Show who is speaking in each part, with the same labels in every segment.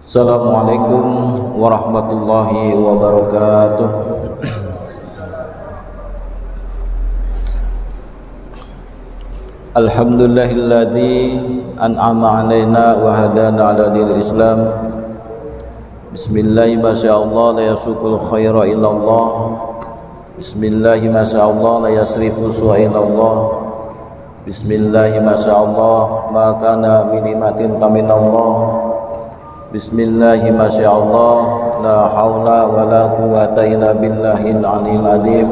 Speaker 1: Assalamualaikum warahmatullahi wabarakatuh. Alhamdulillahilladzi an'ama alaina wa hadana ala dinil Islam. Bismillahi masyaallah la yasuqul khaira illallah. Bismillahi masyaallah la yasrifu su'a illallah. Bismillahi masyaallah ma kana min ni'matin faminallah. Bismillahi masyaallah la haula wa la quwwata illa billahil aliyil azim.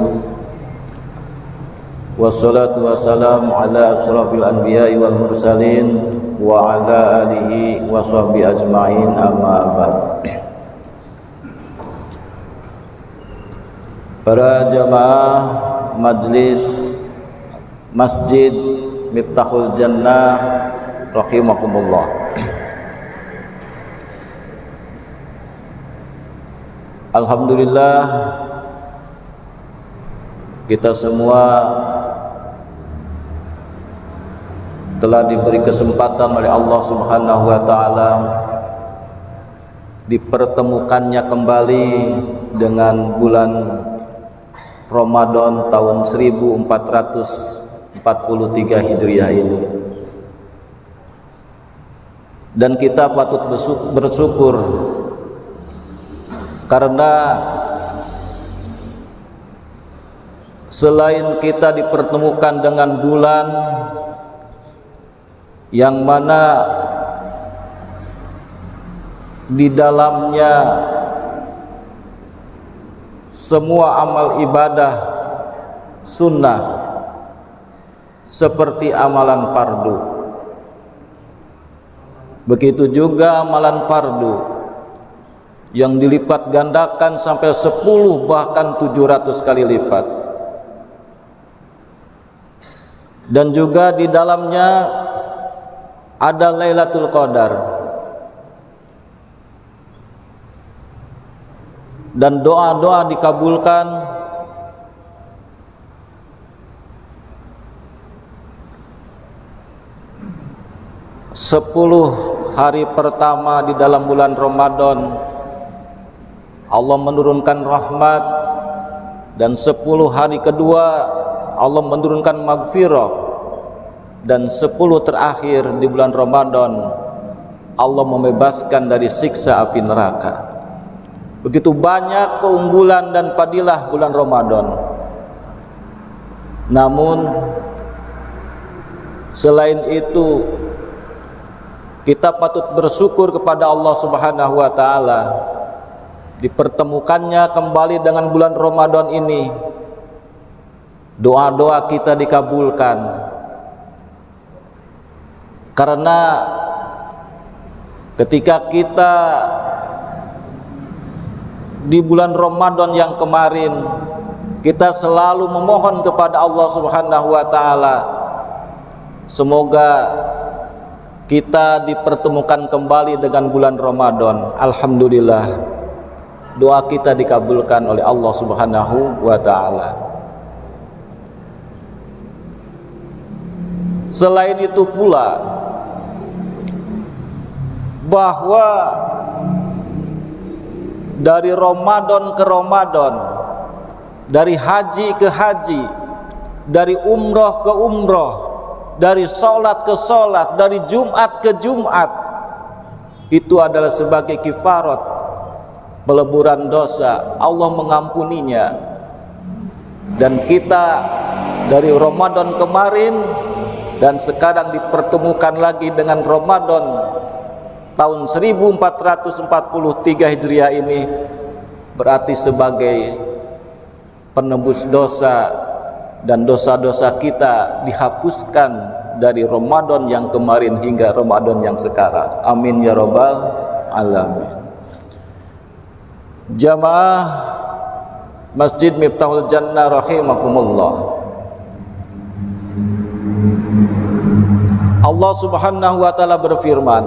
Speaker 1: Wassalatu wassalamu ala asrafil anbiya'i wal mursalin wa ala alihi wa sahbihi ajma'in, amma ba'd. Para jamaah majlis Masjid Miftahul Jannah rahimakumullah. Alhamdulillah, kita semua telah diberi kesempatan oleh Allah Subhanahu wa taala dipertemukannya kembali dengan bulan Ramadan tahun 1443 Hijriah ini. Dan kita patut bersyukur karena selain kita dipertemukan dengan bulan yang mana di dalamnya semua amal ibadah sunnah seperti amalan fardu, begitu juga amalan fardu yang dilipat gandakan sampai 10 bahkan 700 kali lipat. Dan juga di dalamnya ada Lailatul Qadar. Dan doa-doa dikabulkan, sepuluh hari pertama di dalam bulan Ramadan Allah menurunkan rahmat, dan 10 hari kedua Allah menurunkan maghfirah, dan 10 terakhir di bulan Ramadan Allah membebaskan dari siksa api neraka. Begitu banyak keunggulan dan fadilah bulan Ramadan. Namun selain itu kita patut bersyukur kepada Allah Subhanahu wa taala dipertemukannya kembali dengan bulan Ramadan ini. Doa-doa kita dikabulkan karena ketika kita di bulan Ramadan yang kemarin kita selalu memohon kepada Allah Subhanahu wa taala semoga kita dipertemukan kembali dengan bulan Ramadan. Alhamdulillah, doa kita dikabulkan oleh Allah Subhanahu wa taala. Selain itu pula bahwa dari Ramadan ke Ramadan, dari haji ke haji, dari umroh ke umroh, dari sholat ke sholat, dari Jumat ke Jumat, itu adalah sebagai kifarat peleburan dosa. Allah mengampuninya. Dan kita dari Ramadan kemarin dan sekarang dipertemukan lagi dengan Ramadan tahun 1443 Hijriah ini, berarti sebagai penebus dosa, dan dosa-dosa kita dihapuskan dari Ramadan yang kemarin hingga Ramadan yang sekarang. Amin ya rabbal alamin. Jamaah Masjid Miftahul Jannah rahimakumullah. Allah Subhanahu wa taala berfirman,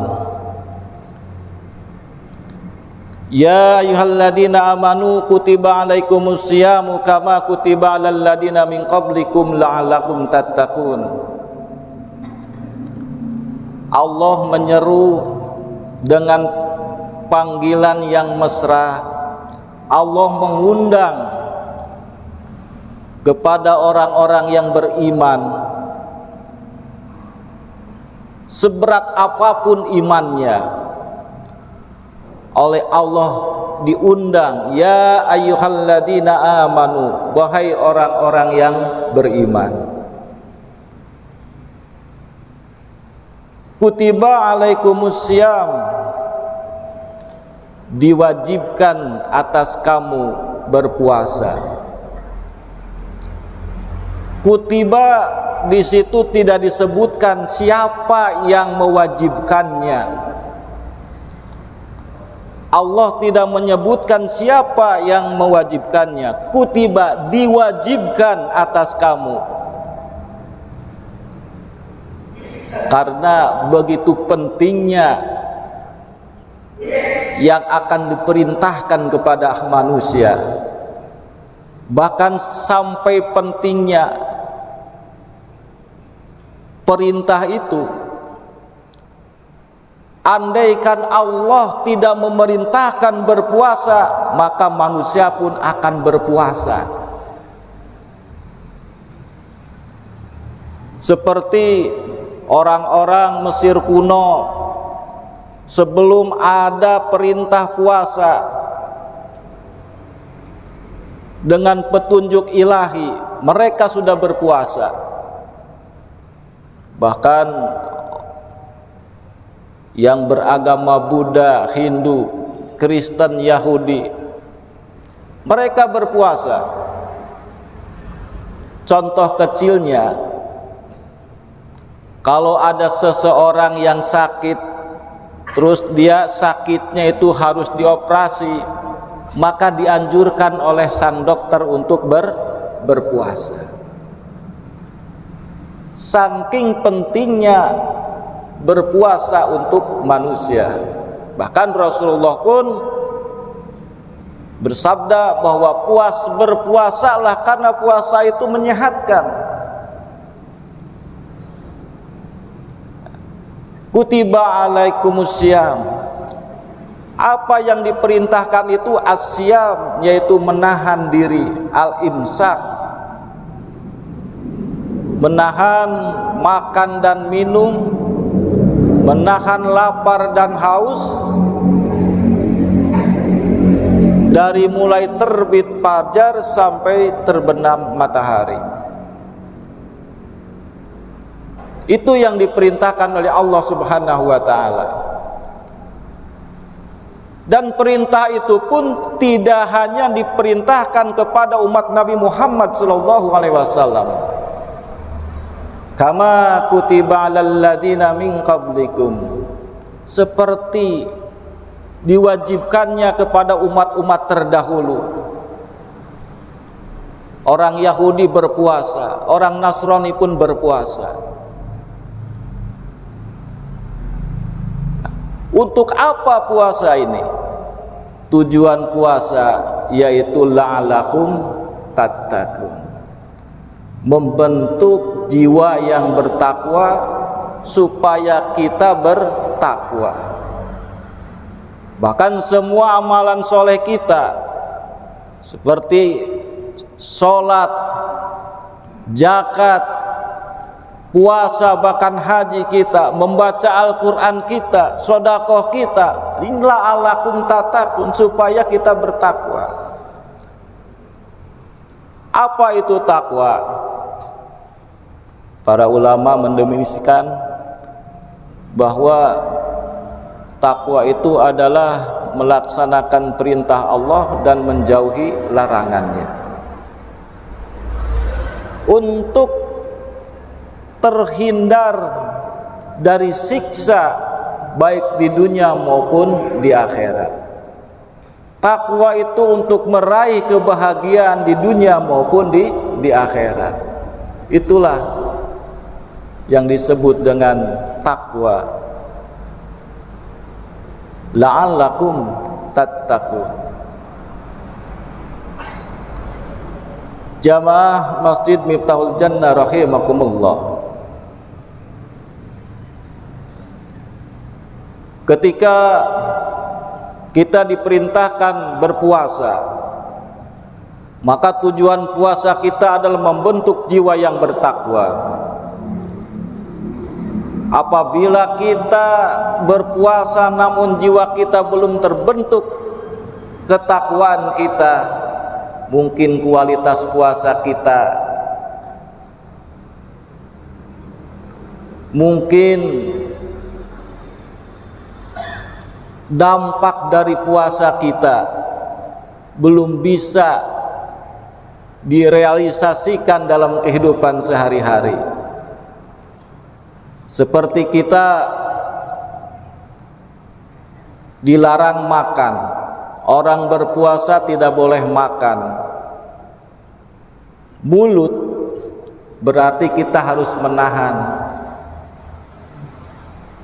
Speaker 1: Ya ayyuhalladzina amanu kutiba alaikumus syiyamu kama kutiba alal ladzina min qablikum la'allakum tattaqun. Allah menyeru dengan panggilan yang mesra. Allah mengundang kepada orang-orang yang beriman, seberat apapun imannya, oleh Allah diundang, ya ayyuhalladzina amanu, wahai orang-orang yang beriman. Kutiba alaikumussyam, diwajibkan atas kamu berpuasa. Kutiba di situ tidak disebutkan siapa yang mewajibkannya. Allah tidak menyebutkan siapa yang mewajibkannya. Kutiba, diwajibkan atas kamu. Karena begitu pentingnya yang akan diperintahkan kepada manusia, bahkan sampai pentingnya perintah itu, andaikan Allah tidak memerintahkan berpuasa, maka manusia pun akan berpuasa. Seperti orang-orang Mesir kuno, sebelum ada perintah puasa dengan petunjuk ilahi, mereka sudah berpuasa. Bahkan yang beragama Buddha, Hindu, Kristen, Yahudi, mereka berpuasa. Contoh kecilnya, kalau ada seseorang yang sakit, terus dia sakitnya itu harus dioperasi, maka dianjurkan oleh sang dokter untuk berpuasa. Saking pentingnya berpuasa untuk manusia. Bahkan Rasulullah pun bersabda bahwa berpuasalah karena puasa itu menyehatkan. Kutiba alaikumussyam, apa yang diperintahkan itu asyam, yaitu menahan diri, al-imsak, menahan makan dan minum, menahan lapar dan haus, dari mulai terbit fajar sampai terbenam matahari. Itu yang diperintahkan oleh Allah Subhanahu wa ta'ala. Dan perintah itu pun tidak hanya diperintahkan kepada umat Nabi Muhammad sallallahu alaihi wasallam. Kama kutiba 'alal ladzina min qablikum, seperti diwajibkannya kepada umat-umat terdahulu. Orang Yahudi berpuasa, orang Nasrani pun berpuasa. Untuk apa puasa ini? Tujuan puasa yaitu la'alakum tattaqun, membentuk jiwa yang bertakwa supaya kita bertakwa. Bahkan semua amalan soleh kita seperti sholat, zakat, puasa, bahkan haji kita, membaca Al-Quran kita, sedekah kita, la'alakum tattaqun, supaya kita bertakwa. Apa itu takwa? Para ulama mendefinisikan bahwa takwa itu adalah melaksanakan perintah Allah dan menjauhi larangannya. Untuk terhindar dari siksa baik di dunia maupun di akhirat. Takwa itu untuk meraih kebahagiaan di dunia maupun di akhirat. Itulah yang disebut dengan takwa. La'allakum tattaqun. Jamaah Masjid Miftahul Jannah rahimakumullah. Ketika kita diperintahkan berpuasa. Maka tujuan puasa kita adalah membentuk jiwa yang bertakwa. Apabila kita berpuasa namun jiwa kita belum terbentuk ketakwaan kita, mungkin kualitas puasa kita, mungkin dampak dari puasa kita belum bisa direalisasikan dalam kehidupan sehari-hari. Seperti kita dilarang makan, orang berpuasa tidak boleh makan. Mulut berarti kita harus menahan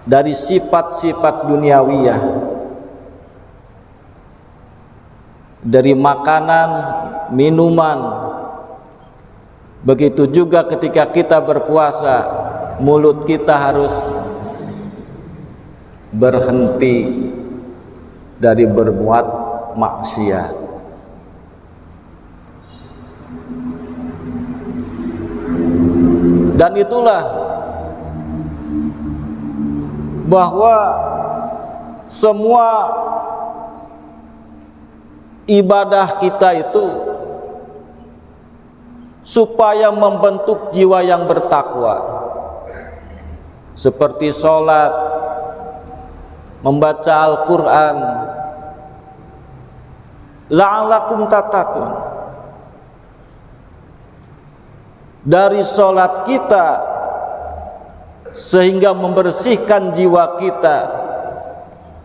Speaker 1: dari sifat-sifat duniawiyah, dari makanan, minuman. Begitu juga ketika kita berpuasa, mulut kita harus berhenti dari berbuat maksiat. Dan itulah bahwa semua ibadah kita itu supaya membentuk jiwa yang bertakwa, seperti sholat, membaca Al-Quran, la'alakum tattaqun. Dari sholat kita sehingga membersihkan jiwa kita,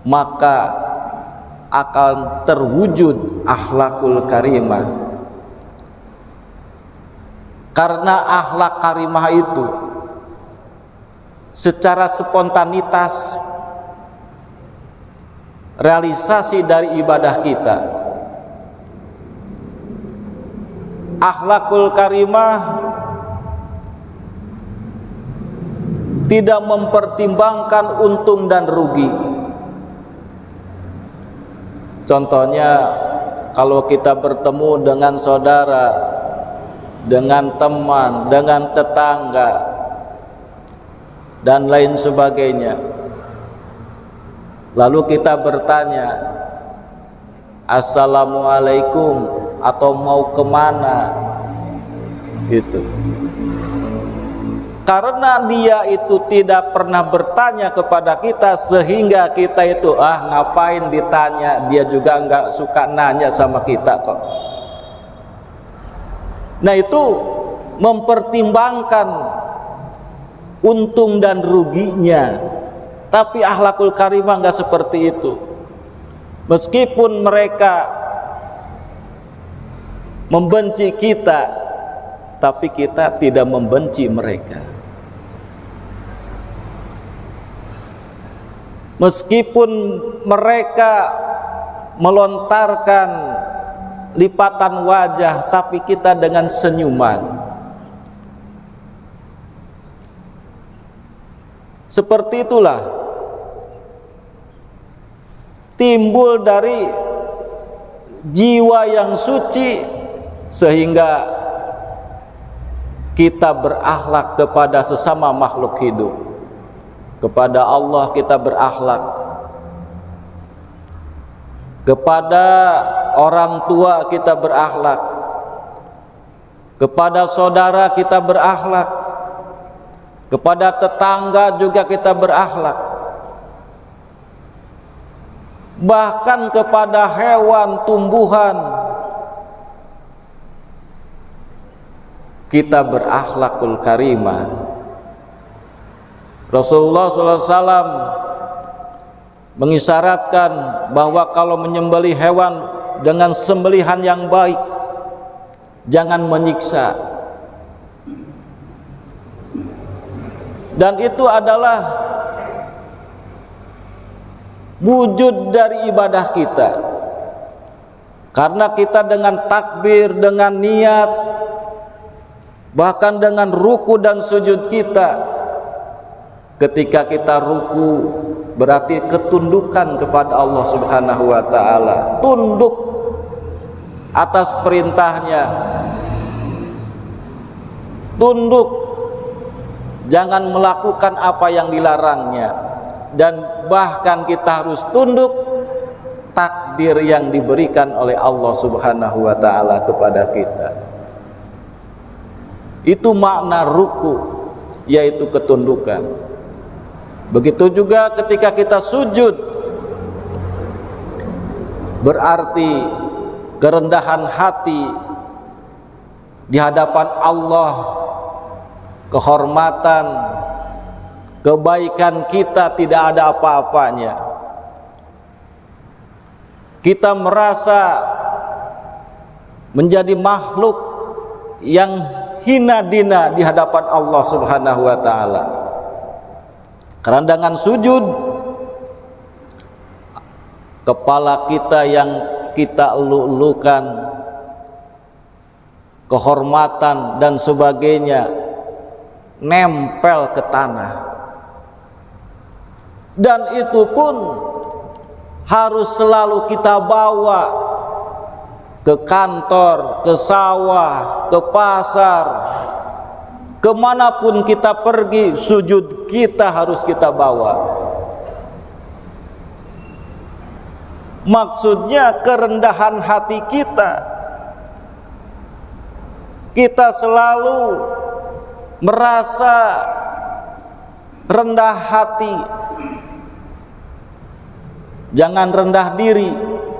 Speaker 1: maka akan terwujud akhlakul karimah. Karena akhlak karimah itu secara spontanitas realisasi dari ibadah kita. Akhlakul karimah tidak mempertimbangkan untung dan rugi. Contohnya, kalau kita bertemu dengan saudara, dengan teman, dengan tetangga, dan lain sebagainya, lalu kita bertanya, Assalamualaikum, atau mau kemana, gitu. Karena dia itu tidak pernah bertanya kepada kita, sehingga kita itu ngapain ditanya, dia juga nggak suka nanya sama kita kok. Nah, itu mempertimbangkan untung dan ruginya. Tapi akhlakul karimah nggak seperti itu. Meskipun mereka membenci kita, tapi kita tidak membenci mereka. Meskipun mereka melontarkan lipatan wajah, tapi kita dengan senyuman. Seperti itulah timbul dari jiwa yang suci, sehingga kita berakhlak kepada sesama makhluk hidup. Kepada Allah kita berakhlak, kepada orang tua kita berakhlak, kepada saudara kita berakhlak, kepada tetangga juga kita berakhlak, bahkan kepada hewan, tumbuhan kita berakhlakul karimah. Rasulullah SAW mengisyaratkan bahwa kalau menyembelih hewan dengan sembelihan yang baik, jangan menyiksa. Dan itu adalah wujud dari ibadah kita. Karena kita dengan takbir, dengan niat, bahkan dengan ruku dan sujud kita, Ketika kita ruku berarti ketundukan kepada Allah Subhanahu wa taala, tunduk atas perintahnya, tunduk, jangan melakukan apa yang dilarangnya, dan bahkan kita harus tunduk takdir yang diberikan oleh Allah Subhanahu wa taala kepada kita. Itu makna ruku, yaitu ketundukan. Begitu juga ketika kita sujud, berarti kerendahan hati di hadapan Allah, kehormatan, kebaikan kita tidak ada apa-apanya. Kita merasa menjadi makhluk yang hina dina di hadapan Allah Subhanahu wa taala. Karena dengan sujud, kepala kita yang kita elu-elukan, kehormatan dan sebagainya nempel ke tanah. Dan itu pun harus selalu kita bawa ke kantor, ke sawah, ke pasar, kemanapun kita pergi, sujud kita harus kita bawa. Maksudnya kerendahan hati kita. Kita selalu merasa rendah hati. Jangan rendah diri.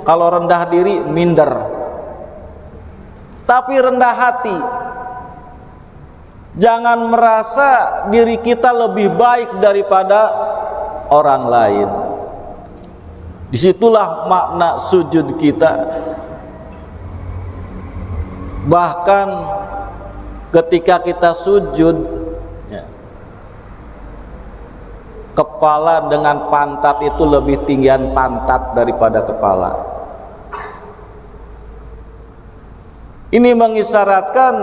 Speaker 1: Kalau rendah diri minder. Tapi rendah hati. Jangan merasa diri kita lebih baik daripada orang lain. Disitulah makna sujud kita. Bahkan ketika kita sujud, kepala dengan pantat itu lebih tinggian pantat daripada kepala. Ini mengisyaratkan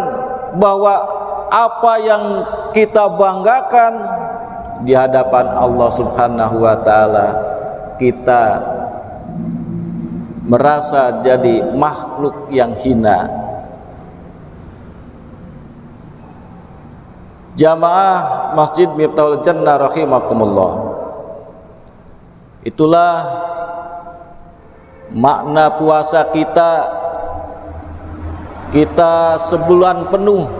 Speaker 1: bahwa apa yang kita banggakan di hadapan Allah Subhanahu wa taala, kita merasa jadi makhluk yang hina. Jamaah Masjid Miftahul Jannah rahimakumullah. Itulah makna puasa kita. Kita sebulan penuh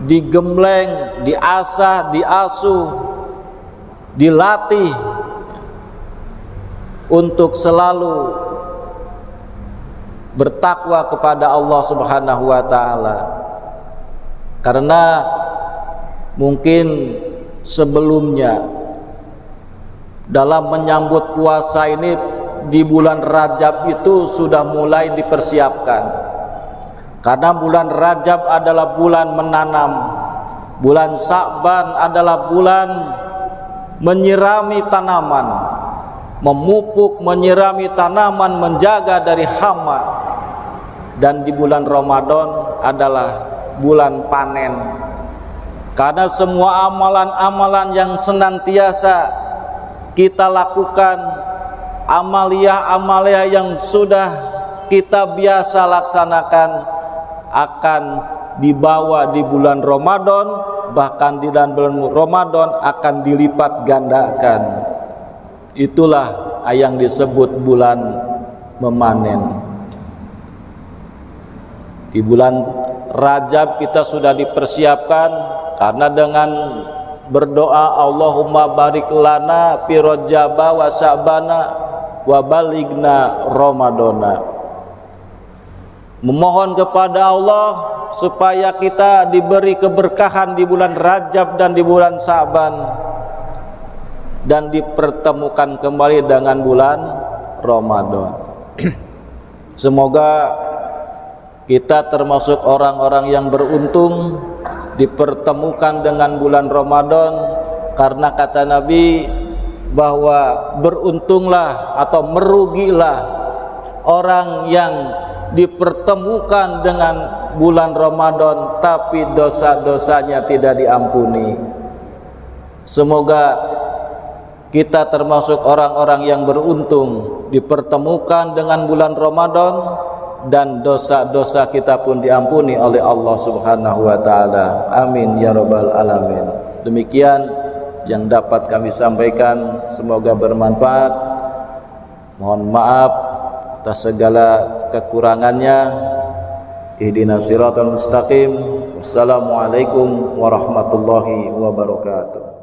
Speaker 1: digembleng, diasah, diasuh, dilatih untuk selalu bertakwa kepada Allah Subhanahu wa taala. Karena mungkin sebelumnya dalam menyambut puasa ini di bulan Rajab itu sudah mulai dipersiapkan. Karena bulan Rajab adalah bulan menanam, bulan Sa'ban adalah bulan menyirami tanaman, memupuk, menyirami tanaman, menjaga dari hama. Dan di bulan Ramadan adalah bulan panen. Karena semua amalan-amalan yang senantiasa kita lakukan, amalia-amalia yang sudah kita biasa laksanakan, akan dibawa di bulan Ramadan, bahkan di dalam bulan Ramadan akan dilipat gandakan. Itulah yang disebut bulan memanen. Di bulan Rajab kita sudah dipersiapkan, karena dengan berdoa Allahumma barik lana fi Rajaba wa Sa'bana wa baligna Ramadana. Memohon kepada Allah supaya kita diberi keberkahan di bulan Rajab dan di bulan Sa'ban, dan dipertemukan kembali dengan bulan Ramadan. Semoga kita termasuk orang-orang yang beruntung dipertemukan dengan bulan Ramadan, karena kata Nabi bahwa beruntunglah atau merugilah orang yang dipertemukan dengan bulan Ramadan tapi dosa-dosanya tidak diampuni. Semoga kita termasuk orang-orang yang beruntung dipertemukan dengan bulan Ramadan dan dosa-dosa kita pun diampuni oleh Allah Subhanahu wa taala. Amin ya rabbal alamin. Demikian yang dapat kami sampaikan, semoga bermanfaat. Mohon maaf atas segala kekurangannya. Ihdinas siratal mustaqim. Wassalamualaikum warahmatullahi wabarakatuh.